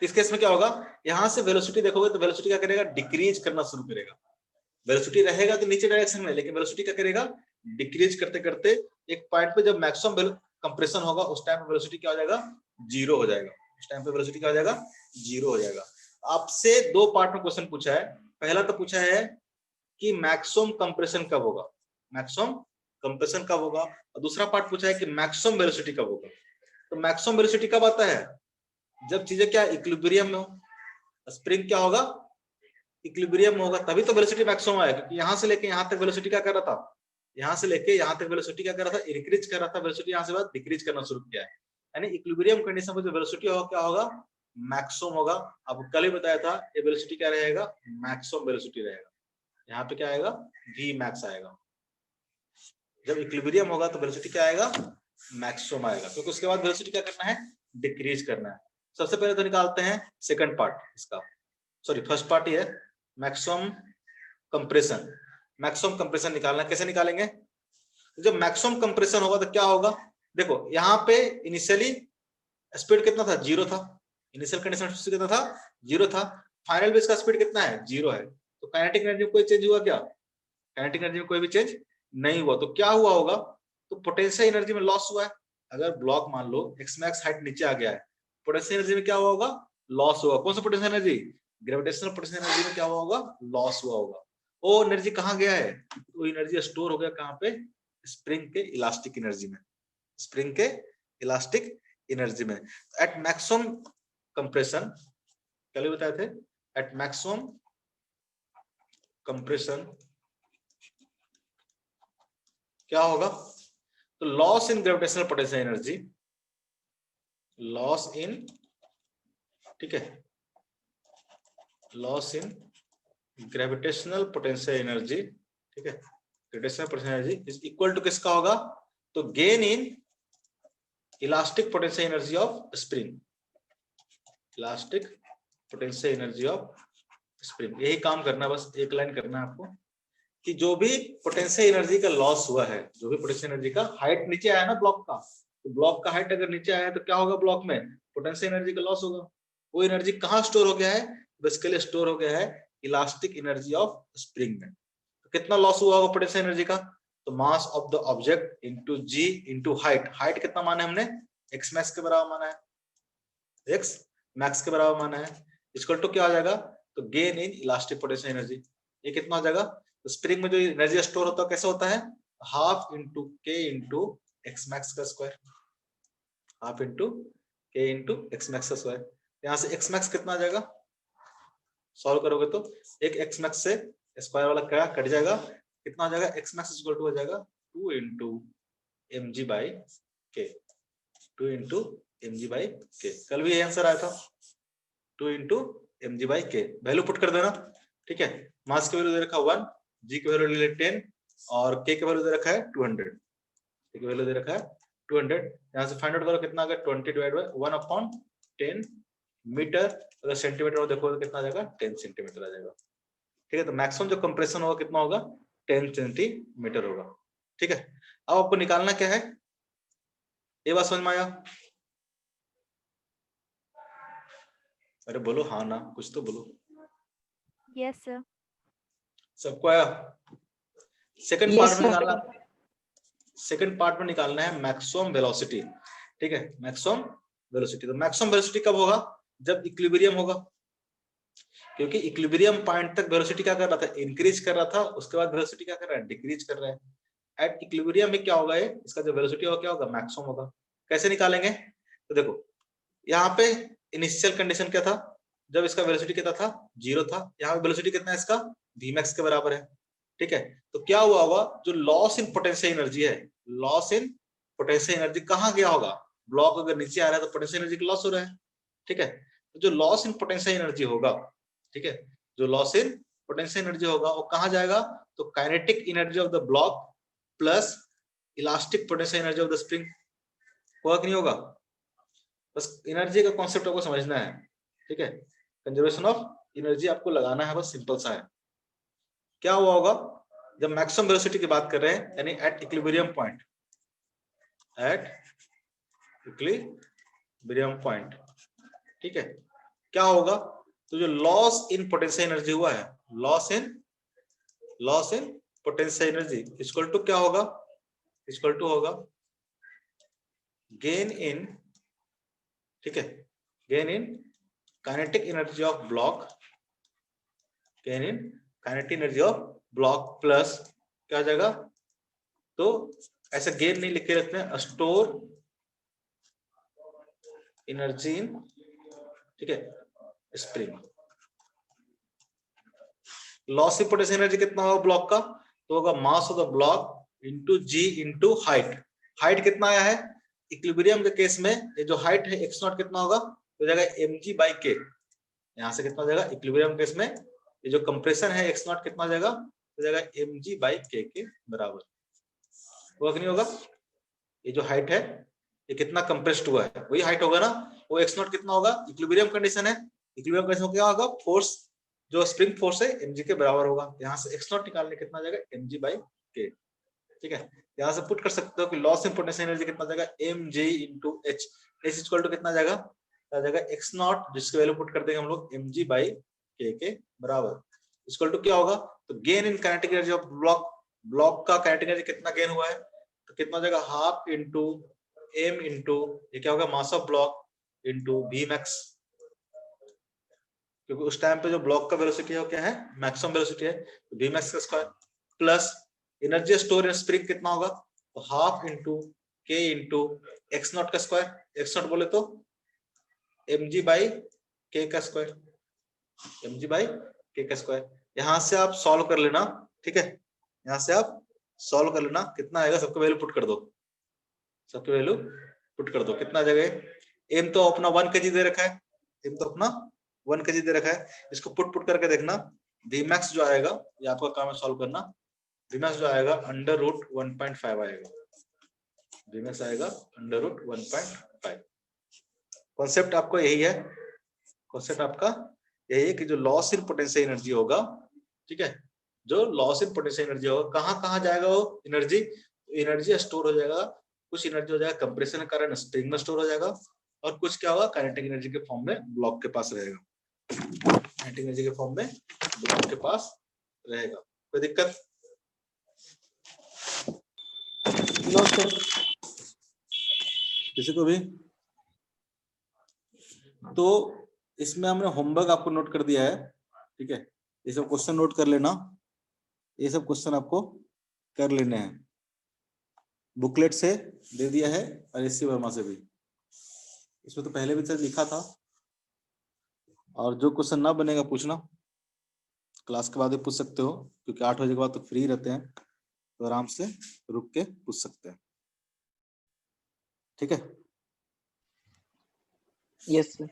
तो इस केस में क्या होगा, यहां से वेलोसिटी देखोगे तो वेलोसिटी क्या करेगा, डिक्रीज करना शुरू करेगा। वेलोसिटी रहेगा तो नीचे डायरेक्शन में, लेकिन वेलोसिटी क्या करेगा, डिक्रीज करते करते एक पॉइंट पे जब मैक्सिमम कंप्रेशन होगा उस टाइम पे वेलोसिटी क्या हो जाएगा, जीरो हो जाएगा। उस टाइम पे वेलोसिटी क्या हो जाएगा, जीरो हो जाएगा। आपसे दो पार्ट में क्वेश्चन पूछा है। पहला तो पूछा है कि मैक्सिमम कंप्रेशन कब होगा, मैक्सिमम कंप्रेशन कब होगा, और दूसरा पार्ट पूछा है कि मैक्सिमम वेलोसिटी कब होगा। तो मैक्सिमम वेलोसिटी कब आता है, जब चीजें क्या इक्विलिब्रियम में हो। स्प्रिंग क्या होगा, इक्विलिब्रियम में होगा, तभी तो वेलोसिटी मैक्सिमम आएगा। क्योंकि यहां से लेके यहां तक वेलोसिटी क्या कर रहा था, यहां से लेके यहां तक वेलोसिटी क्या कर रहा था, इंक्रीज कर रहा था, वेलोसिटी यहां से बाद डिक्रीज करना शुरू किया है। यानी इक्विलिब्रियम कंडीशन में जो वेलोसिटी होगा क्या होगा, मैक्सिमम होगा। आपको कल ही बताया था ये वेलोसिटी क्या रहेगा, मैक्सिमम वेलोसिटी रहेगा। यहाँ पे क्या आएगा, वी मैक्स आएगा। जब इक्विलिब्रियम होगा तो वेलोसिटी क्या आएगा, मैक्सिमम आएगा, क्योंकि उसके बाद वेलोसिटी क्या करना है, डिक्रीज करना है। सबसे पहले तो निकालते हैं सेकंड पार्ट इसका, सॉरी फर्स्ट पार्ट ही है, मैक्सिमम कंप्रेशन। मैक्सिमम कंप्रेशन निकालना, कैसे निकालेंगे, तो जब मैक्सिमम कंप्रेशन होगा तो क्या होगा, देखो यहाँ पे इनिशियली स्पीड कितना था, जीरो था। इनिशियल कंडीशन कितना था, जीरो था। फाइनल बेस का स्पीड कितना है, जीरो है। तो काइनेटिक एनर्जी में कोई चेंज हुआ क्या, काइनेटिक एनर्जी में कोई भी चेंज नहीं हुआ। तो क्या हुआ होगा, तो पोटेंशियल एनर्जी में लॉस हुआ है। अगर ब्लॉक मान लो एक्स मैक्स हाइट नीचे आ गया है, पोटेंशियल एनर्जी में क्या हुआ होगा, लॉस हुआ। कौन सा potential energy, gravitational potential energy में क्या हुआ होगा, लॉस हुआ होगा। वो एनर्जी कहाँ गया है, वो एनर्जी स्टोर हो गया कहाँ पे, स्प्रिंग के इलास्टिक एनर्जी में, स्प्रिंग के इलास्टिक एनर्जी में। एट मैक्सिमम कंप्रेशन, कल बताए थे, एट मैक्सिमम कंप्रेशन क्या होगा, तो loss in gravitational potential energy, loss in, ठीक है, loss in gravitational potential energy, ठीक है, gravitational potential energy is equal to किसका होगा, तो gain in elastic potential energy of spring, elastic potential energy of spring. यही काम करना, बस एक लाइन करना है आपको, कि जो भी पोटेंशियल एनर्जी का लॉस हुआ है, जो भी पोटेंशियल एनर्जी का हाइट नीचे आया ना ब्लॉक का, तो ब्लॉक का हाइट अगर नीचे आया है तो क्या होगा, ब्लॉक में पोटेंशियल एनर्जी का लॉस होगा। वो एनर्जी कहाँ स्टोर हो गया है, बेसिकली स्टोर हो गया है इलास्टिक एनर्जी ऑफ स्प्रिंग में। तो कितना लॉस हुआ होगा पोटेंशियल एनर्जी का, तो mass of the object into g into height. Height कितना माना है हमने, एक्स मैक्स के बराबर माना है, एक्स मैक्स के बराबर माना है, इक्वल टू क्या हो जाएगा, तो gain in elastic potential energy. ये कितना हो जाएगा, तो स्प्रिंग में जो एनर्जी स्टोर होता है कैसे होता है, हाफ इंटू के इंटू एक्स मैक्स का स्क्वायर, हाफ इंटू के इंटू एक्स मैक्स का स्क्वायर। यहाँ से एक्स मैक्स कितना आ जाएगा, सॉल्व करोगे तो एक एक्स मैक्स से स्क्वायर वाला क्या कट जाएगा, कितना हो जाएगा, एक्स मैक्स इक्वल टू हो जाएगा 2 इंटू एम जी बाई के, 2 इंटू एम जी बाई के। कल भी ये आंसर आया था, 2 इंटू एम जी बाई के। वैल्यू पुट कर देना, ठीक है। मास की वैल्यू दे रखा 1, जी की वैल्यू ले 10 और के की वैल्यू दे रखा है 200, के की वैल्यू दे रखा है 200। यहाँ से फाइंड आउट करो कितना आ गया, 20 डिवाइड बाय 1/10 मीटर। अगर सेंटीमीटर में देखो तो कितना आ जाएगा, 10 सेंटीमीटर आ जाएगा, ठीक है। तो मैक्सिमम जो कंप्रेशन होगा कितना होगा, 10 सेंटीमीटर होगा, ठीक है। अब आपको निकालना क्या है, ये बात समझ में आया, अरे बोलो हाँ ना, कुछ तो बोलो। Yes sir. सबको आया। सेकंड पार्ट में निकालना, सेकंड पार्ट में निकालना है मैक्सिमम वेलोसिटी, ठीक है, मैक्सिमम वेलोसिटी। तो मैक्सिमम वेलोसिटी कब होगा, जब इक्विलिब्रियम होगा, क्योंकि इक्विलिब्रियम पॉइंट तक वेलोसिटी क्या कर रहा था, इंक्रीज कर रहा था, उसके बाद वेलोसिटी क्या कर रहा है, डिक्रीज कर रहा है। एट इक्विलिब्रियम में क्या होगा, ये इसका जो वेलोसिटी होगा क्या होगा, मैक्सिमम होगा। कैसे निकालेंगे, तो देखो यहाँ पे इनिशियल कंडीशन क्या था, जब इसका वेलोसिटी कितना था, जीरो था। यहाँ पे वेलोसिटी कितना है इसका, वी मैक्स के बराबर है, ठीक है। तो क्या हुआ होगा, जो लॉस इन पोटेंशियल एनर्जी है, लॉस इन पोटेंशियल एनर्जी कहाँ गया होगा, ब्लॉक अगर नीचे आ रहा है तो पोटेंशियल एनर्जी का लॉस हो रहा है, ठीक है। तो जो लॉस इन पोटेंशियल एनर्जी होगा, ठीक है, जो लॉस इन पोटेंशियल एनर्जी होगा वो कहाँ जाएगा, तो kinetic energy of the block plus elastic potential energy of the spring, होगा कि नहीं होगा। बस एनर्जी का कॉन्सेप्ट आपको समझना है, ठीक है। कंजर्वेशन ऑफ एनर्जी आपको लगाना है, बस सिंपल सा है। क्या हुआ होगा, जब मैक्सिमम वेलोसिटी की बात कर रहे हैं, यानी at equilibrium point, at equilibrium point, ठीक है, क्या होगा, तो जो लॉस इन पोटेंशियल एनर्जी हुआ है, loss in potential energy equal to क्या होगा, इक्वल टू होगा गेन इन, ठीक है, gain in kinetic energy of block, gain in kinetic energy of block plus क्या हो जाएगा, तो ऐसा गेन नहीं लिख के रखते हैं, स्टोर एनर्जी इन, ठीक है, spring. Loss in potential energy कितना होगा ब्लॉक का, तो होगा mass of the block into g into height. Height कितना आया है, इक्विलिब्रियम के केस में ये जो हाइट है एक्स नॉट कितना होगा, तो जाएगा mg बाई के, यहां से कितना हो जाएगा, इक्विलिब्रियम केस में ये जो कंप्रेशन है एक्स नॉट कितना हो जाएगा, तो जाएगा mg बाई के बराबर, होगा कि नहीं होगा। ये जो हाइट है ये कितना कंप्रेस्ड हुआ है, वही हाइट होगा ना, वो एक्स नॉट कितना होगा, इक्विलिब्रियम कंडीशन है, इक्विलिब्रियम कंडीशन में क्या होगा, फोर्स जो स्प्रिंग फोर्स है mg के बराबर होगा, यहाँ से एक्स नॉट निकालने कितना आ जाएगा, mg बाई के, ठीक है। यहाँ से पुट कर सकते हो कि लॉस इन पोटेंशियल एनर्जी कितना जाएगा, mg into H, H equal to कितना जाएगा, आ जाएगा एक्स नॉट, जिसकी वैल्यू पुट कर देंगे हम लोग mg बाई के बराबर, इक्वल टू क्या होगा, तो gain in kinetic energy of block, block का काइनेटिक एनर्जी कितना गेन हुआ है, तो कितना हो जाएगा, हाफ इंटू m इंटू ये क्या होगा, mass of block into v max, क्योंकि उस टाइम पे जो ब्लॉक का वेलोसिटी है क्या है, मैक्सिमम वेलोसिटी है, तो v मैक्स का square plus energy store in spring कितना होगा, तो हाफ इंटू के इंटू एक्स नॉट का स्क्वायर, एक्स नॉट बोले तो mg बाई के का स्क्वायर, mg बाई के का स्क्वायर। यहां से आप सॉल्व कर लेना, ठीक है, यहां से आप सॉल्व कर लेना, कितना आएगा सबको वैल्यू पुट कर दो, सबके वैल्यू पुट कर दो, कितना आ जाएगा, एम तो अपना 1 kg दे रखा है, एम तो अपना 1 kg दे रखा है, इसको पुट करके देखना, वी मैक्स जो आएगा, ये आपका काम है सॉल्व करना, वी मैक्स जो आएगा अंडर रूट 1.5 आएगा, वी मैक्स आएगा अंडर रूट 1.5। कॉन्सेप्ट आपको यही है, कॉन्सेप्ट आपका यही है कि जो लॉस इन पोटेंशियल एनर्जी होगा, ठीक है, जो लॉस इन पोटेंशियल एनर्जी होगा, कहाँ जाएगा वो एनर्जी, एनर्जी स्टोर हो जाएगा, कुछ एनर्जी हो जाएगा कंप्रेशन के कारण स्प्रिंग में स्टोर हो जाएगा, और कुछ क्या होगा काइनेटिक एनर्जी के फॉर्म में ब्लॉक के पास रहेगा, काइनेटिक एनर्जी के फॉर्म में ब्लॉक के पास रहेगा। कोई दिक्कत, नो सर। किसी को भी, तो इसमें हमने होमवर्क आपको नोट कर दिया है, ठीक है, ये सब क्वेश्चन नोट कर लेना, ये सब क्वेश्चन आपको कर लेने हैं, बुकलेट से दे दिया है और एससी वर्मा से भी, इसमें तो पहले भी लिखा था, और जो क्वेश्चन ना बनेगा पूछना, क्लास के बाद भी पूछ सकते हो, क्योंकि 8 बजे के बाद तो फ्री रहते हैं, तो आराम से रुक के पूछ सकते हैं, ठीक है। Yes sir.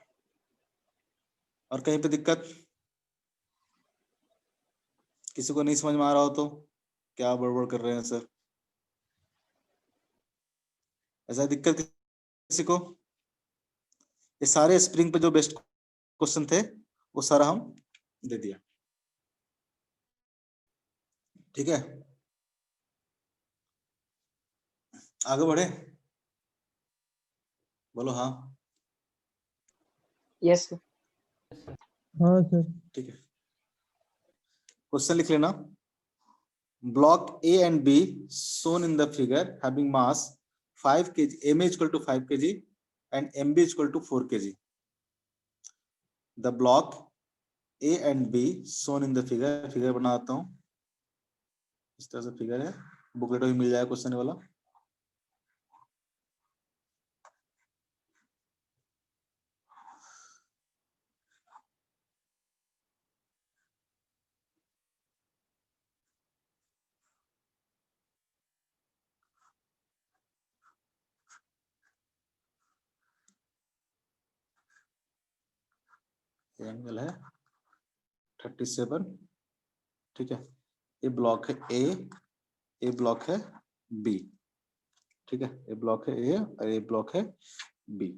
और कहीं पे दिक्कत, किसी को नहीं समझ में आ रहा हो तो क्या बड़बड़ कर रहे हैं सर, ऐसा दिक्कत किसी को, ये सारे स्प्रिंग पे जो बेस्ट क्वेश्चन थे वो सारा हम दे दिया, ठीक है, आगे बढ़े, बोलो हाँ, यस सर। हाँ सर। ठीक है, क्वेश्चन लिख लेना, block A and B shown in the figure having mass 5 kg, Ma equal to 5 kg and Mb equal to 4 kg. The block A and B shown in the figure, figure बनाता हूँ, इस तरह से figure है, booklet में मिल जाएगा question वाला, angle है 37, ठीक है, ये ब्लॉक है ए, ये ब्लॉक है बी, ठीक है, ये ब्लॉक है ए और ये ब्लॉक है बी,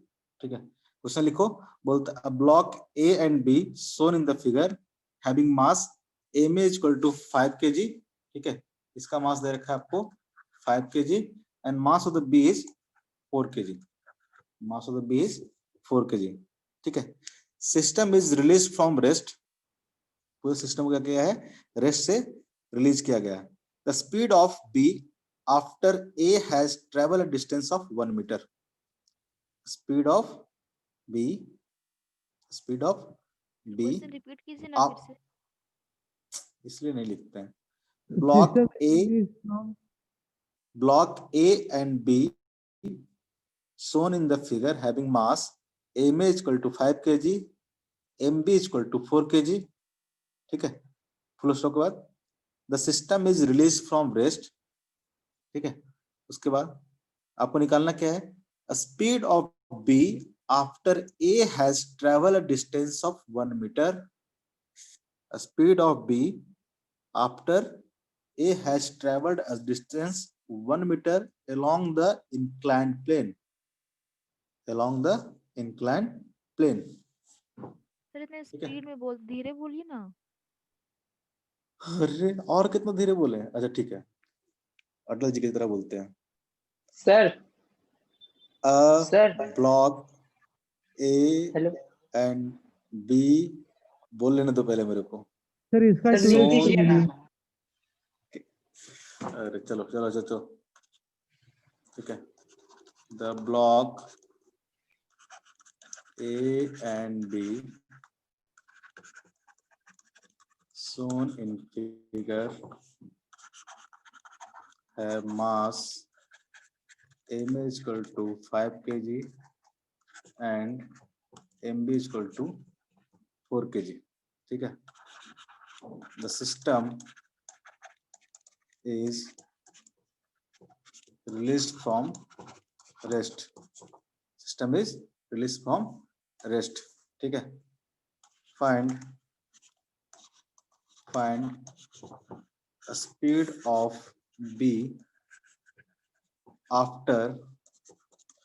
ठीक है। क्वेश्चन लिखो, बोलता है block A and B shown in the figure having mass Ma equal to 5 kg, ठीक है, इसका मास दे रखा है आपको 5 kg and mass of the B is 4 kg, mass of the B is 4 kg, ठीक है। System is release from rest, पूरे system को क्या किया है, रेस्ट से रिलीज किया गया। The speed of B after A has travel distance of 1 metre. Speed of B, speed of B, question repeat कीजिए ना फिर से। इसलिए नहीं लिखते हैं। Block A, block A and B shown in the figure having mass ma is equal to 5 kg, mb is equal to 4 kg, ठीक है, फुल स्टॉप के बाद the system is released from rest, ठीक है। उसके बाद आपको निकालना क्या है, a speed of b after a has traveled a distance of 1 meter, a speed of b after a has traveled a distance 1 meter along the inclined plane, along the inclined plane। Sir इतने ठीक है। Speed में बोल, धीरे बोलिए ना। अरे और कितना धीरे बोले, अच्छा ठीक है, अटल जी की तरह बोलते हैं। Sir uh sir block A hello and B, बोल लेने दो पहले मेरे को। सर इसका सर म्यूट Zone- कीजिए ना। अरे चलो चलो चलो चलो, ठीक है। The block A and B shown in figure have mass m is equal to 5 kg and mb is equal to 4 kg, ठीक है। the system is released from rest, system is released from rest, ठीक है। find the speed of b after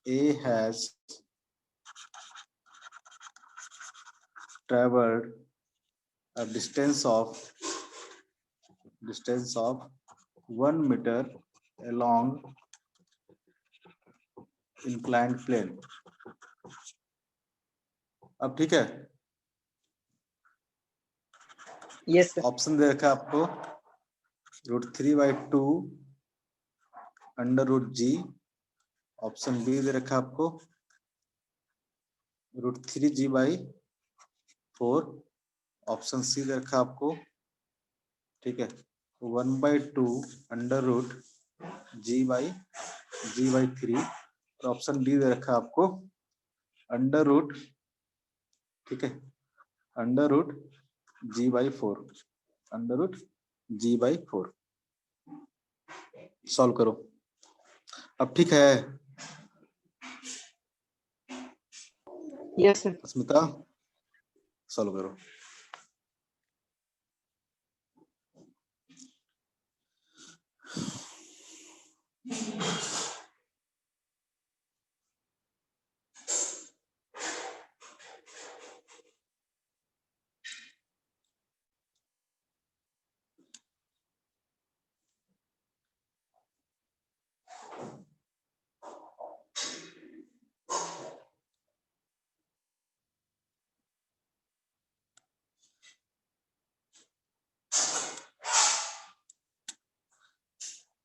a has traveled a distance of 1 meter along inclined plane। अब ठीक है, yes sir. Option दे रखा है आपको, √3/2 √g, ऑप्शन बी दे रखा है आपको √3g/4, ऑप्शन सी दे रखा है आपको, ठीक है, 1/2 √g/3, और ऑप्शन डी दे रखा है आपको √, ठीक है, √g/4, √g/4। सॉल्व करो अब, ठीक है। Yes sir. अस्मिता सॉल्व करो।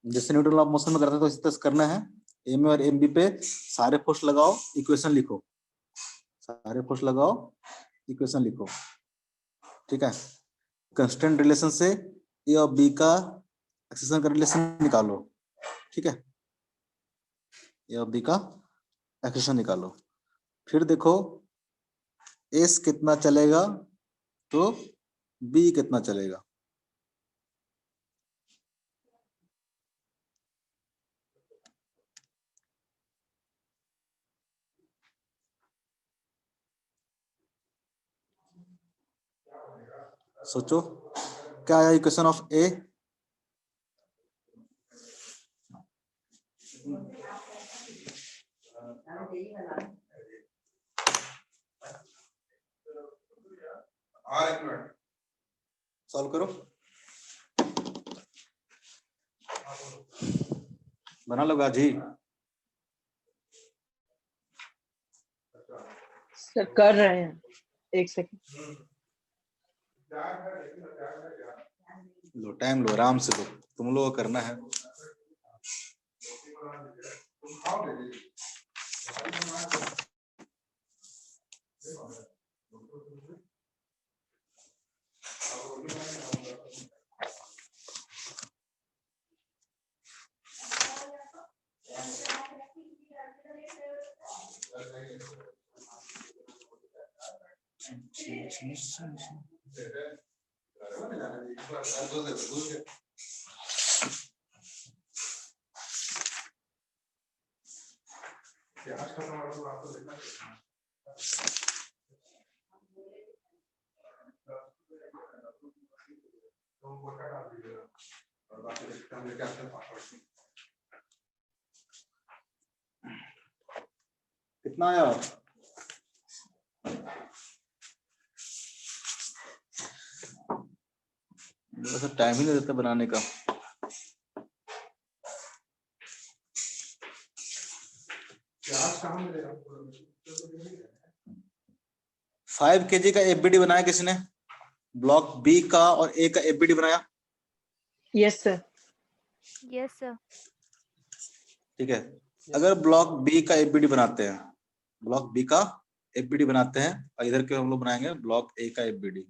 जैसे न्यूटन लॉ ऑफ मोशन में करते हैं तो इसी तरह से करना है। एम और एम बी पे सारे फोर्स लगाओ, इक्वेशन लिखो, सारे फोर्स लगाओ, इक्वेशन लिखो, ठीक है। कंस्टेंट रिलेशन से ए और बी का एक्सेलरेशन का रिलेशन निकालो, ठीक है, ए और बी का एक्सेलरेशन निकालो। फिर देखो एस कितना चलेगा तो बी कितना चलेगा, सोचो क्या आया इक्वेशन ऑफ ए, सॉल्व करो, बना लो गाजी। सर कर रहे हैं। एक सेकंड। लो टाइम लो, आराम से लो, तुम लोग को करना है। कितना आया? वैसे टाइम ही नहीं देता बनाने का। 5 kg का एफबीडी बनाया किसने? ब्लॉक बी का और ए का एफबीडी बनाया। Yes sir. Yes sir. ठीक है, अगर ब्लॉक बी का एफबीडी बनाते हैं, ब्लॉक बी का एफबीडी बनाते हैं और इधर के हम लोग बनाएंगे ब्लॉक ए का एफबीडी।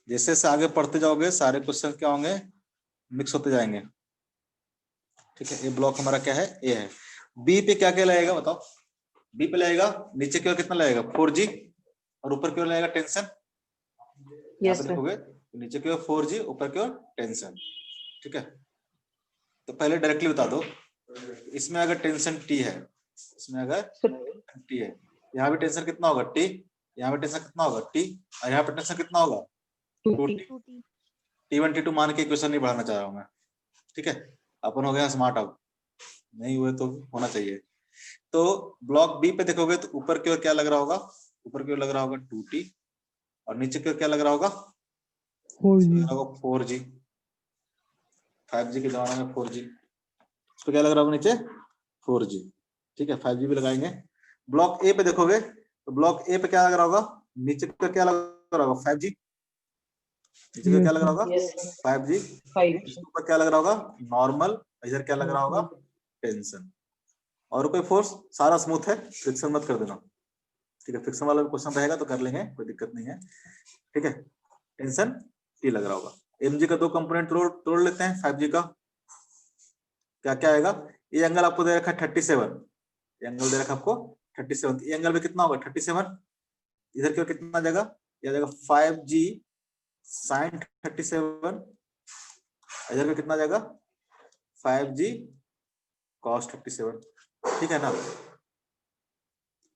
जैसे से आगे पढ़ते जाओगे सारे क्वेश्चन क्या होंगे, मिक्स होते जाएंगे। ठीक है, ए ब्लॉक हमारा क्या है, ए है। बी पे क्या क्या लगेगा बताओ? बी पे लगेगा नीचे की ओर कितना लगेगा, 4G, और ऊपर की ओर लगेगा टेंशन। यहाँ पे देखोगे नीचे की ओर 4G, ऊपर की ओर टेंशन। ठीक है, तो पहले डायरेक्टली बता दो, इसमें अगर टेंशन T है, इसमें अगर T है, यहाँ पे टेंशन कितना होगा T, यहाँ पे टेंशन कितना होगा T, और यहाँ पे टेंशन कितना होगा 2T। T1 T2 मान के इक्वेशन नहीं बढ़ाना चाह रहा हूँ मैं। ठीक है, अपन हो गया स्मार्ट आउट, नहीं हुए तो होना चाहिए। तो ब्लॉक बी पे देखोगे तो ऊपर की ओर क्या लग रहा होगा, ऊपर की ओर लग रहा होगा 2T, और नीचे की ओर क्या लग रहा होगा 4G। 5G के जमाने में 4G, इस पे क्या लग रहा होगा नीचे 4G। ठीक है, 5G भी लगाएंगे। ब्लॉक ए पे देखोगे तो ब्लॉक ए पे क्या लग रहा होगा, नीचे पे क्या लग रहा होगा 5G, नीचे पे क्या लग रहा होगा 5G, इसके ऊपर क्या लग रहा होगा नॉर्मल, इधर क्या लग रहा होगा टेंशन, और कोई फोर्स, सारा स्मूथ है, फ्रिक्शन मत कर देना। ठीक है, फ्रिक्शन वाला क्वेश्चन रहेगा तो कर लेंगे, कोई दिक्कत नहीं है। ठीक है, टेंशन T लग रहा होगा। mg का 2 कंपोनेंट तोड़ लेते हैं 5G का, क्या क्या आएगा? ये एंगल आपको दे रखा है 37, ये एंगल दे रखा है आपको 37, ये एंगल में कितना होगा 37, इधर की ओर कितना जाएगा, ये जाएगा 5G sin 37, इधर में कितना जाएगा 5G cos 37। ठीक है ना,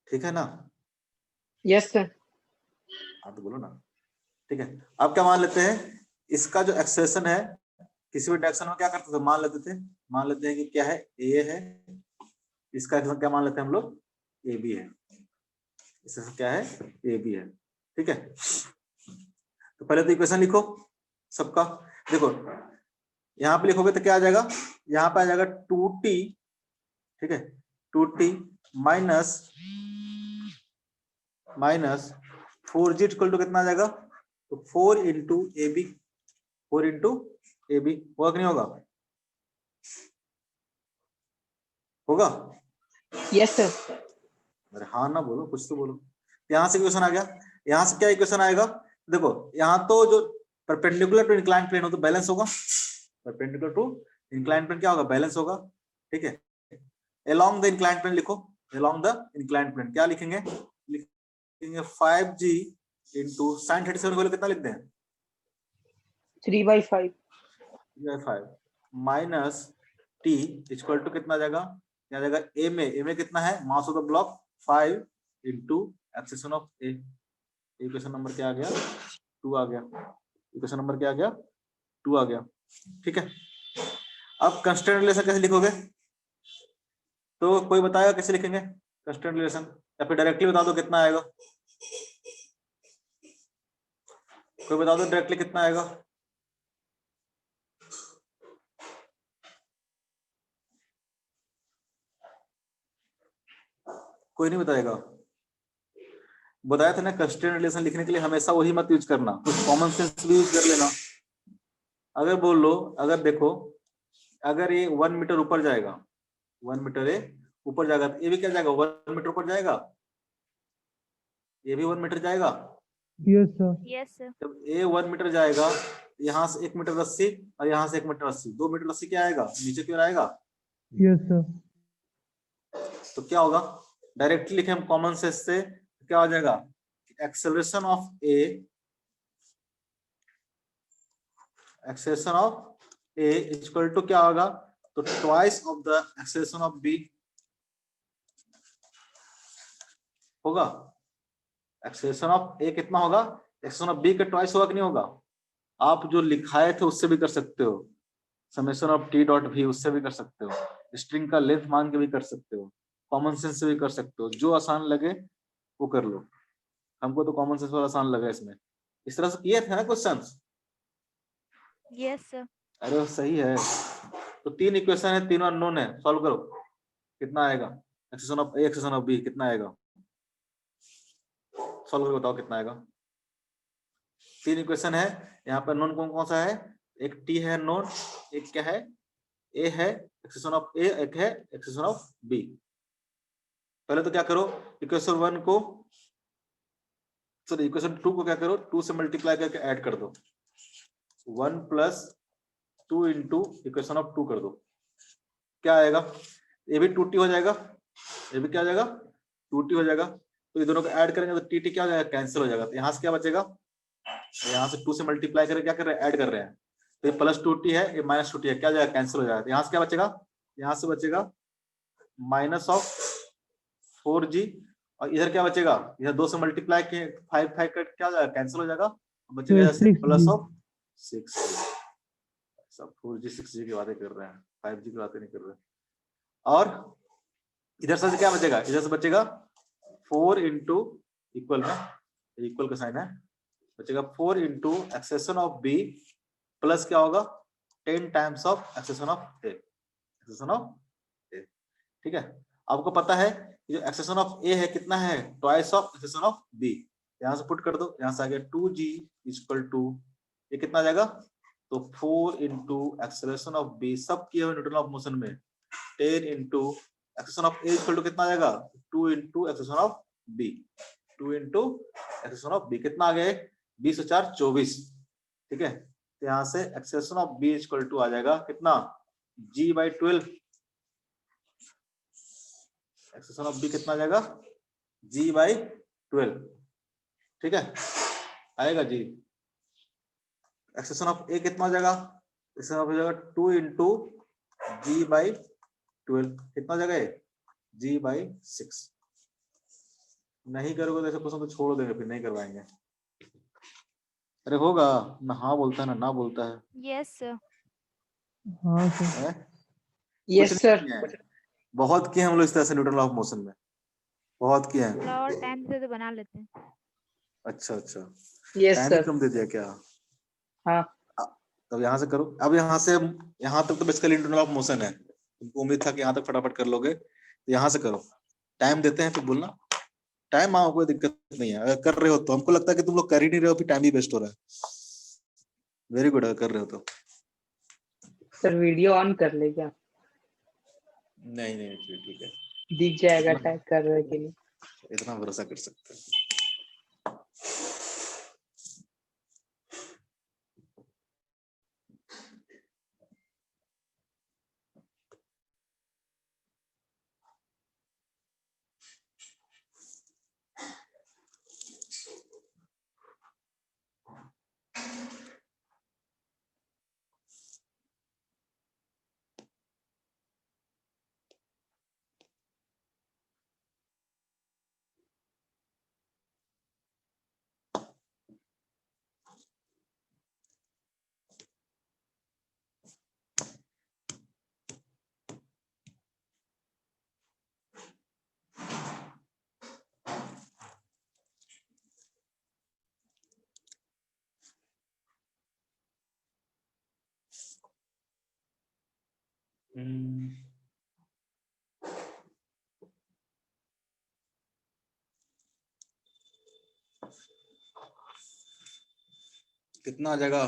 ठीक है ना? Yes sir. हाँ तो बोलो ना। ठीक है, अब क्या मान लेते हैं, इसका जो एक्सेलेरेशन है किसी भी डायरेक्शन में क्या करते थे, मान लेते हैं कि क्या है, ए है, इसका एक्सेलेरेशन क्या मान लेते हैं हम लोग, ए बी है, इसका क्या है, ए बी है। ठीक है, तो पहले तो इक्वेशन लिखो सबका। देखो यहाँ पे लिखोगे तो क्या आ जाएगा, यहाँ पे आ जाएगा 2T। ठीक है, 2T minus 4G equal to कितना आ जाएगा, तो 4 into A B, 4 into A B, होगा कि नहीं होगा, होगा? Yes sir. अरे हाँ ना बोलो, कुछ तो बोलो। यहाँ से इक्वेशन आ गया, यहाँ से क्या इक्वेशन आएगा, देखो यहाँ तो जो परपेंडिकुलर टू इंक्लाइंड प्लेन हो तो बैलेंस होगा, परपेंडिकुलर टू इंक्लाइंड प्लेन क्या होगा, बैलेंस होगा। ठीक है, along the inclined plane लिखो, along the inclined plane क्या लिखेंगे, लिखेंगे 5G into sin 37 को कितना लिखते हैं 3/5 3/5 माइनस T इक्वल टू कितना जाएगा, क्या जाएगा A में कितना है, mass of the block 5 into acceleration of A। Equation number क्या आ गया 2 आ गया, इक्वेशन नंबर क्या आ गया 2 आ गया। ठीक है, अब कंस्टेंट रिलेशन कैसे लिखोगे, तो कोई बताएगा कैसे लिखेंगे कंस्टेंट रिलेशन, या फिर डायरेक्टली बता दो कितना आएगा, कोई बता दो डायरेक्टली कितना आएगा। कोई नहीं बताएगा, बताया था ना, कंस्ट्रेंट रिलेशन लिखने के लिए हमेशा वही मत यूज करना, कुछ कॉमन सेंस भी यूज कर लेना। अगर बोल लो, अगर देखो, अगर ये 1 मीटर ऊपर जाएगा, 1 मीटर ये ऊपर जाएगा, तो ये भी क्या जाएगा, 1 मीटर ऊपर जाएगा, ये भी 1 मीटर जाएगा। Yes, sir. Yes, sir. जब ये 1 मीटर जाएगा, यहाँ से 1 मीटर रस्सी और यहाँ से 1 मीटर रस्सी, 2 मीटर रस्सी क्या आएगा, नीचे की ओर आएगा। Yes, sir. तो क्या होगा, डायरेक्टली लिखे हम कॉमन सेंस से, क्या हो जाएगा, acceleration of A, acceleration of A equal to क्या होगा, तो twice of the acceleration of B होगा। एक्सेलरेशन ऑफ ए कितना होगा, एक्सेलरेशन ऑफ बी का ट्वाइस होगा कि नहीं होगा। आप जो लिखाए थे उससे भी कर सकते हो, समेशन ऑफ टी डॉट भी उससे भी कर सकते हो, स्ट्रिंग का लेंथ मान के भी कर सकते हो, कॉमन सेंस से भी कर सकते हो, जो आसान लगे वो कर लो। हमको तो कॉमन सेंस वाला आसान लगा इसमें। इस तरह से किए थे ना क्वेश्चन। Yes, sir. अरे वो सही है। तो 3 इक्वेशन है, तीनों अननोन है, सॉल्व करो कितना आएगा, acceleration of A acceleration of B कितना आएगा, सॉल्व करके बताओ कितना आएगा। 3 इक्वेशन है, यहाँ पर नॉन कौन कौन सा है, एक टी है नॉन, एक क्या है, ए है एक्सेशन ऑफ ए, एक है एक्सेशन ऑफ बी। पहले तो क्या करो, इक्वेशन 1 को, सॉरी इक्वेशन 2 को क्या करो, 2 से मल्टीप्लाई करके ऐड कर दो, 1 प्लस 2 इंटू इक्वेशन ऑफ 2 कर दो, क्या आएगा, ये भी 2t हो जाएगा, ये भी क्या हो जाएगा, 2t हो जाएगा। तो ये दोनों को ऐड करेंगे तो टी क्या हो जाएगा, कैंसिल हो जाएगा। तो यहाँ से क्या बचेगा, यहाँ से 2 से मल्टीप्लाई करके क्या कर रहे हैं, ऐड कर रहे हैं, तो ये प्लस 2t है, ये माइनस 2t है, क्या हो जाएगा, कैंसिल हो जाएगा। तो यहाँ से क्या बचेगा, यहाँ से बचेगा माइनस ऑफ 4g, और इधर क्या बचेगा, इधर 2 से मल्टीप्लाई के 5 5 कर क्या हो जाएगा, कैंसिल हो जाएगा, बचेगा तो जैसे 6G. Plus of 6। सब 4g 6g की बातें कर रहे हैं, 5g की बातें नहीं कर रहे। और इधर से क्या बचेगा, इधर से बचेगा 4 इंटू इक्वल में, इक्वल का साइन है, बचेगा 4 into acceleration of B plus क्या होगा 10 times of acceleration of A, acceleration of A. ठीक है, आपको पता है जो एक्सेशन ऑफ ए है कितना है, twice of acceleration of B. यहां से पुट कर दो, यहां से आ गया 2g इक्वल टू, ये कितना आ जाएगा, तो 4 इंटू एक्सेलरेशन ऑफ बी, सब किए हुए न्यूटन ऑफ मोशन में, 10 into acceleration of A equal to कितना आ जाएगा, 2 into acceleration of B, 2 into acceleration of B कितना आ गया, 20 और 4 24। ठीक है, तो यहाँ से acceleration of B equal to आ जाएगा कितना, g/12, एक्सेशन ऑफ बी कितना आ जाएगा, g/12। ठीक है, आएगा जी। एक्सेशन ऑफ ए कितना हो जाएगा, एक्सेशन ऑफ हो जाएगा 2 इंटू g/12, कितना हो जाएगा, g/6। नहीं करोगे तो ऐसे क्वेश्चन तो छोड़ देंगे, फिर नहीं करवाएंगे। अरे होगा ना, हाँ बोलता है ना बोलता है। Yes, sir. हाँ सर. है? Yes, कुछ sir. नहीं है। बहुत किए हम लोग इस तरह से न्यूटन ऑफ मोशन में, बहुत किए हैं। थोड़ा और टाइम से तो बना लेते हैं। अच्छा अच्छा, Yes, टाइम भी sir. कम दे दिया क्या, हाँ. तब यहाँ से करो। अब यहाँ से यहाँ तक तो बेसिकली न्यूटन ऑफ मोशन है, तुमको उम्मीद था कि यहाँ तक फटाफट कर लोगे, तो यहाँ से करो। टाइम देते हैं फिर बोलना, टाइम आओ कोई दिक्कत नहीं है, अगर कर रहे हो तो। हमको लगता है कि तुम लोग कर ही नहीं रहे हो, फिर टाइम भी वेस्ट हो रहा है। वेरी गुड, अगर कर रहे हो तो। सर वीडियो ऑन कर ले क्या, नहीं नहीं ठीक है, दिख जाएगा टाइप कर रहे के लिए। इतना भरोसा कर सकते हैं। कितना आ जाएगा?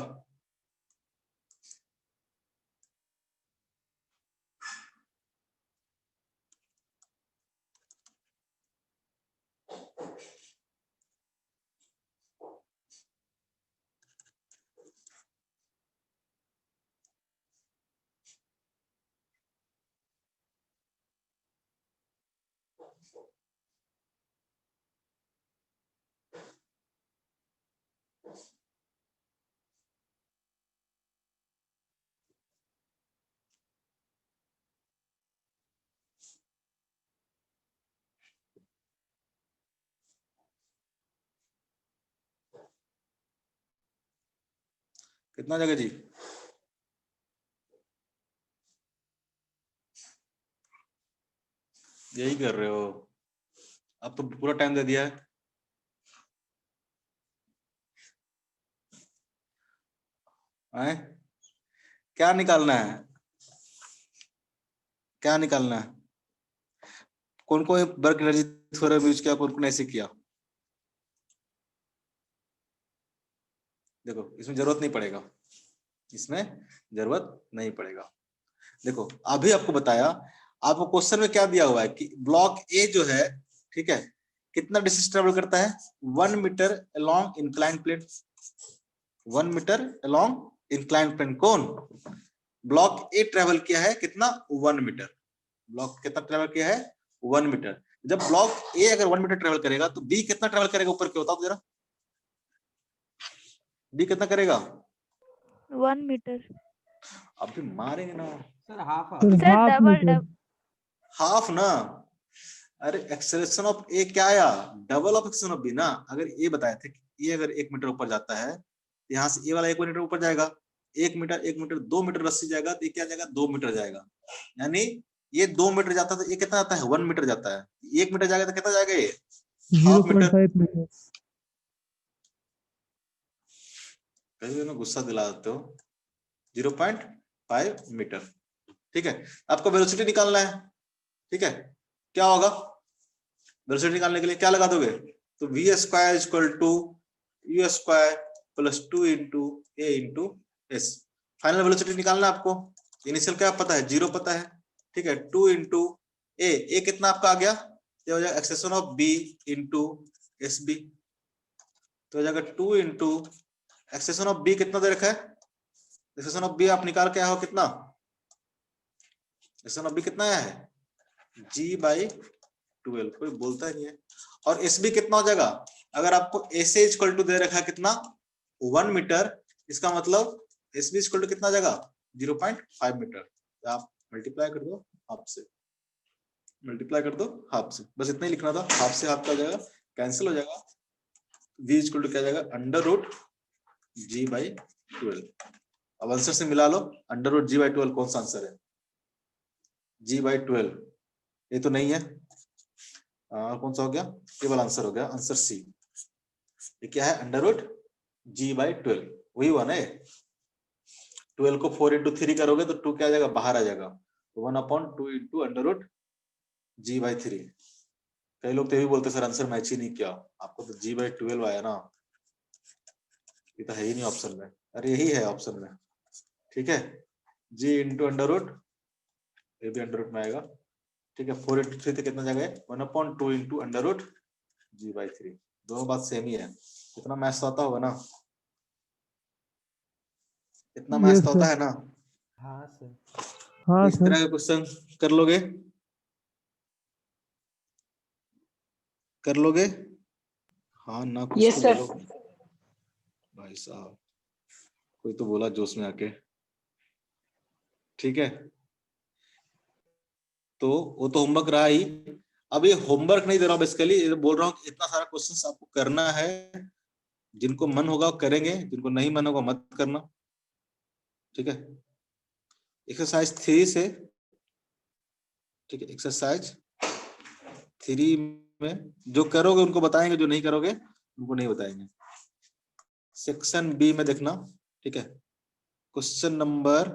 कितना आ जाएगा जी? यही कर रहे हो, अब तो पूरा टाइम दे दिया है। हैं? क्या निकालना है? क्या निकालना है? कौन कौन वर्क एनर्जी थ्योरम यूज किया, कौन कौन ऐसे किया? देखो इसमें जरूरत नहीं पड़ेगा, इसमें जरूरत नहीं पड़ेगा। देखो अभी आपको बताया, आपको क्वेश्चन में क्या दिया हुआ है कि ब्लॉक ए जो है, ठीक है, कितना डिस्टेंस ट्रेवल करता है? 1 metre along incline plane. 1 metre along incline plane. कौन? ब्लॉक ए ट्रेवल किया है कितना? 1 मीटर। ब्लॉक कितना ट्रेवल किया है? 1 मीटर। जब ब्लॉक ए अगर 1 मीटर ट्रेवल करेगा तो बी कितना ट्रेवल करेगा? ऊपर के बताओ जरा, बी कितना करेगा? 1 मीटर। अभी मारेंगे ना sir half sir sir half double metre. Half ना। अरे एक्सेलरेशन ऑफ ए क्या आया? Double of acceleration of B ना। अगर ए बताए थे कि ए अगर 1 मीटर ऊपर जाता है, यहाँ से ए वाला 1 मीटर ऊपर जाएगा, 1 मीटर 1 मीटर 2 मीटर रस्सी जाएगा, तो ये क्या जाएगा? 2 मीटर जाएगा। यानी ये 2 मीटर जाता है तो ये कितना जाता है? 1 मीटर जाता है। 1 मीटर जाएगा तो कितना जाएगा? ये हाफ मीटर। 0.5 मीटर। कहीं भी ना गुस्सा दिला देते हो। 0.5 मीटर। ठीक है, आपको वेलोसिटी निकालना है। ठीक है, क्या होगा वेलोसिटी निकालने के लिए? क्या लगा दोगे? तो v square equal to u square plus 2 into A into S. Final velocity निकालना है आपको। इनिशियल क्या पता है? 0 पता है। ठीक है, 2 इंटू ए कितना आपका आ गया? ये हो जाएगा acceleration of B into S B. तो हो जाएगा 2 इंटू एक्सेशन ऑफ बी कितना दे रखा है? एक्सेशन ऑफ बी आप निकाल के आए हो कितना? एक्सेशन ऑफ बी कितना आया है? G/12। कोई बोलता ही नहीं है। और एस बी कितना हो जाएगा? अगर आपको एस ए इक्वल टू दे रखा है कितना? 1 मीटर, इसका मतलब एस बी इक्वल टू कितना जाएगा? 0.5 मीटर। तो आप मल्टीप्लाई कर दो हाफ से, मल्टीप्लाई कर दो हाफ से, बस इतना ही लिखना था। हाफ से हाफ का जाएगा, कैंसिल हो जाएगा। v इक्वल टू क्या जाएगा? √G/12। अब आंसर से मिला लो, √G/12 कौन सा आंसर है? G/12 ये तो नहीं है। कौन सा हो गया? केवल आंसर हो गया, आंसर सी। ये क्या है? √G/12 वही हुआ ना। 12 को 4 इंटू 3 करोगे तो 2 क्या आ जाएगा? बाहर आ जाएगा। तो 1/2 इंटू √G/3। कई लोग तो ये भी बोलते सर आंसर मैच ही नहीं किया, आपको तो G/12 आया ना। ये तो है ही नहीं ऑप्शन में। अरे यही है ऑप्शन में। ठीक है, G इंटू अंडर ये भी अंडर में आएगा। ठीक है, 4 इंटू 3 तो कितना जाएगा? 1/2 इंटू √G/3। दोनों बात सेम ही है। कितना मैच होता होगा ना? इतना मैच यस तो होता सर। है ना? हाँ सर। हाँ इस सर। तरह के क्वेश्चन कर लोगे? कर लोगे? हाँ ना, कुछ यस तो सर। बोलो भाई साहब। कोई तो बोला जोश में आके। ठीक है, तो वो तो होमवर्क रहा ही। अब ये होमवर्क नहीं दे रहा हूँ बेसिकली, ये बोल रहा हूँ कि इतना सारा क्वेश्चंस आपको करना है। जिनको मन होगा वो करेंगे, जिनको नहीं मन होगा मत करना। ठीक है, एक्सरसाइज 3 से, ठीक है, एक्सरसाइज 3 में जो करोगे उनको बताएंगे, जो नहीं करोगे उनको नहीं बताएंगे। सेक्शन बी में देखना। ठीक है, क्वेश्चन नंबर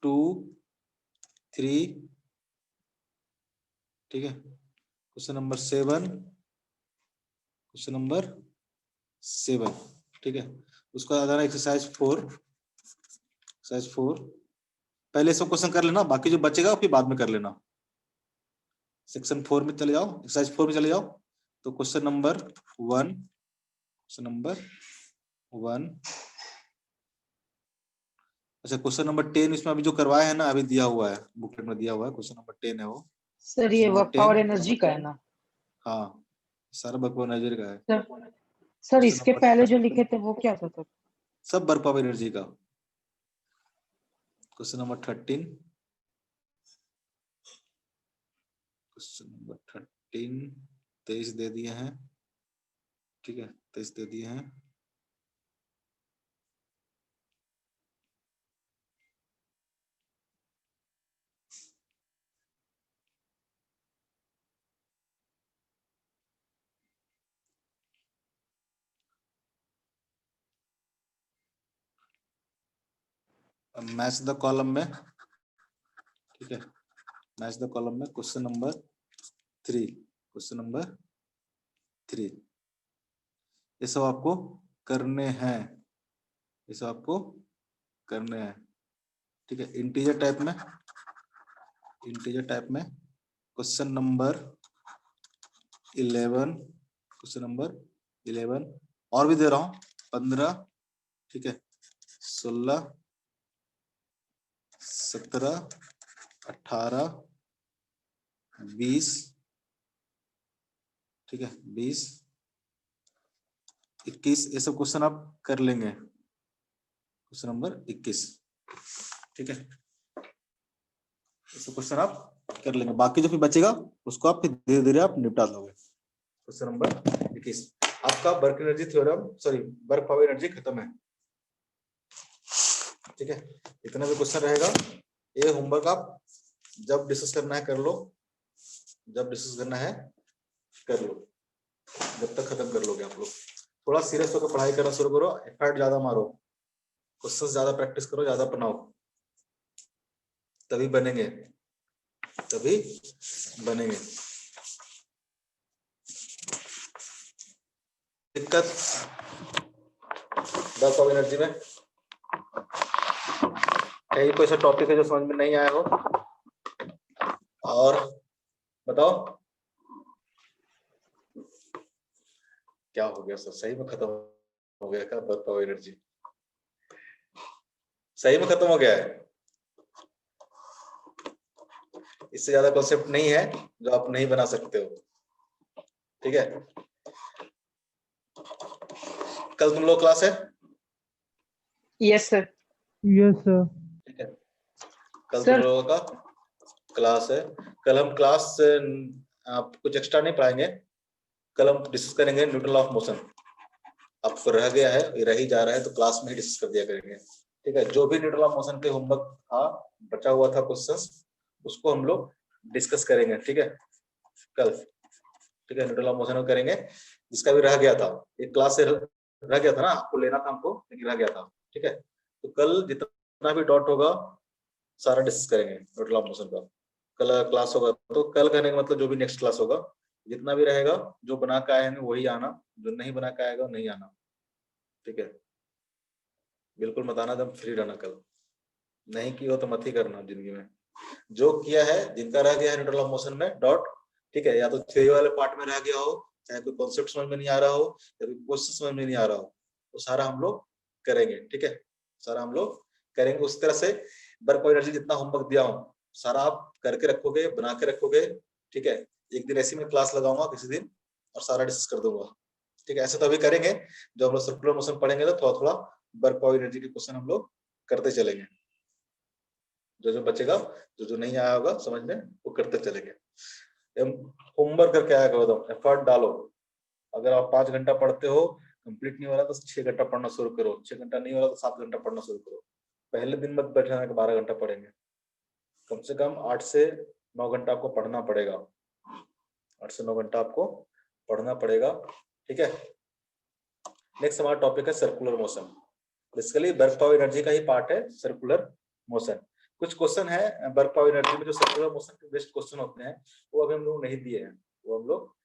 2, 3, ठीक है, क्वेश्चन नंबर 7, क्वेश्चन नंबर 7। ठीक है, उसको आ जाना एक्सरसाइज 4 पहले सब क्वेश्चन कर लेना, बाकी जो बचेगा फिर बाद में कर लेना। सेक्शन 4 में चले जाओ, एक्सरसाइज 4 में चले जाओ। तो क्वेश्चन नंबर 1 अच्छा क्वेश्चन नंबर 10 इसमें अभी जो करवाया है ना, अभी दिया हुआ है, बुकलेट में दिया हुआ है, क्वेश्चन नंबर 10 है वो। सर ये नंबर वर्क 10 पावर एनर्जी का है ना? हाँ, सारा वर्क पावर एनर्जी का है। सर Question इसके number- पहले जो लिखे थे वो क्या था सर? सब वर्क पावर एनर्जी का। क्वेश्चन नंबर 13 23 दे दिए हैं, ठीक है, 23 दे दिए हैं। मैच द कॉलम में, ठीक है, मैच द कॉलम में क्वेश्चन नंबर 3 ये सब आपको करने हैं, ये सब आपको करने हैं, ठीक है। इंटीजर टाइप में क्वेश्चन नंबर 11 और भी दे रहा हूं 15, ठीक है, 16, 17, 18, 20, ठीक है, 20, 21 ये सब क्वेश्चन आप कर लेंगे। क्वेश्चन नंबर 21, ठीक है, ये सब क्वेश्चन आप कर लेंगे। बाकी जो फिर बचेगा उसको आप फिर धीरे धीरे आप निपटा दोगे। क्वेश्चन नंबर 21 आपका work energy theorem, sorry work power energy खत्म है, ठीक है। इतना भी क्वेश्चन रहेगा, ये होमवर्क आप जब डिस्कस करना है कर लो, जब डिस्कस करना है कर लो, जब तक खत्म कर लोगे आप लोग। थोड़ा सीरियस होकर पढ़ाई करना शुरू करो, एफर्ट ज्यादा मारो, क्वेश्चन ज्यादा प्रैक्टिस करो, ज्यादा बनाओ, तभी बनेंगे, तभी बनेंगे। दिक्कत वर्क पावर एनर्जी में कहीं कोई सा टॉपिक है जो समझ में नहीं आया हो, और बताओ क्या हो गया सर, सही में खत्म हो गया क्या वर्क पावर एनर्जी? सही में खत्म हो गया है, इससे ज्यादा कॉन्सेप्ट नहीं है जो आप नहीं बना सकते हो, ठीक है। कल तुम लोग क्लास है? Yes sir. Yes sir. ठीक है, कल तुम सर लोगों का क्लास है। कल हम क्लास आप कुछ एक्स्ट्रा नहीं पढ़ाएंगे, कल हम डिस्कस करेंगे न्यूट्रल ऑफ मोशन। आपको रह गया है, ये रह ही जा रहा है, तो क्लास में ही डिस्कस कर दिया करेंगे, ठीक है। जो भी न्यूट्रल ऑफ मोशन के होमवर्क था, बचा हुआ था क्वेश्चंस, उसको हम लोग डिस्कस करेंगे, ठीक है, कल, ठीक है। न्यूट्रल ऑफ मोशन करेंगे, जिसका भी रह गया था, एक क्लास से रह गया था ना, आपको लेना था हमको, लेकिन रह गया था, ठीक है। तो कल जितना भी डॉट होगा सारा डिस्कस करेंगे न्यूट्रल ऑफ मोशन का। कल क्लास होगा, तो कल कहने का मतलब जो भी नेक्स्ट क्लास होगा, जितना भी रहेगा, जो बना के आए हैं वही आना, जो नहीं बना के आएगा नहीं आना, ठीक है। बिल्कुल मत आना, एकदम फ्री रहना कल, नहीं किया हो तो मत ही करना जिंदगी में। जो किया है, जिनका रह गया है न्यूट्रल ऑफ मोशन में डॉट, ठीक है, या तो थ्योरी वाले पार्ट में रह गया हो, चाहे कोई कॉन्सेप्ट समझ में नहीं आ रहा हो, या कोई क्वेश्चन समझ में नहीं आ रहा हो, तो सारा हम लोग करेंगे, ठीक है, सारा हम लोग करेंगे। उस तरह से वर्क पावर एनर्जी जितना होमवर्क दिया हूँ सारा आप करके रखोगे, बना के रखोगे, ठीक है। एक दिन ऐसी मैं क्लास लगाऊंगा किसी दिन और सारा डिस्कस कर दूंगा, ठीक है। ऐसे तो अभी करेंगे, जब हम लोग सर्कुलर मोशन पढ़ेंगे तो थोड़ा थोड़ा वर्क पावर एनर्जी के क्वेश्चन हम लोग करते चलेंगे, जो जो बचेगा, जो जो नहीं आया होगा समझ में, वो करते चलेंगे। होमवर्क करके आया करो, एफर्ट डालो। अगर आप 5 घंटा पढ़ते हो, कंप्लीट नहीं हो रहा तो 6 घंटा पढ़ना शुरू करो, 6 घंटा नहीं हो रहा तो 7 घंटा पढ़ना शुरू करो। पहले दिन मत बैठना कि 12 घंटा पढ़ेंगे, कम से कम 8 से 9 घंटा आपको पढ़ना पड़ेगा, 8 से 9 घंटा आपको पढ़ना पड़ेगा, ठीक है। नेक्स्ट हमारा टॉपिक है circular motion. Basically work power energy का ही पार्ट है सर्कुलर मोशन। कुछ क्वेश्चन है वर्क पावर एनर्जी में जो सर्कुलर मोशन के बेस्ट क्वेश्चन होते हैं, वो अभी हम लोग नहीं दिए हैं, वो हम लोग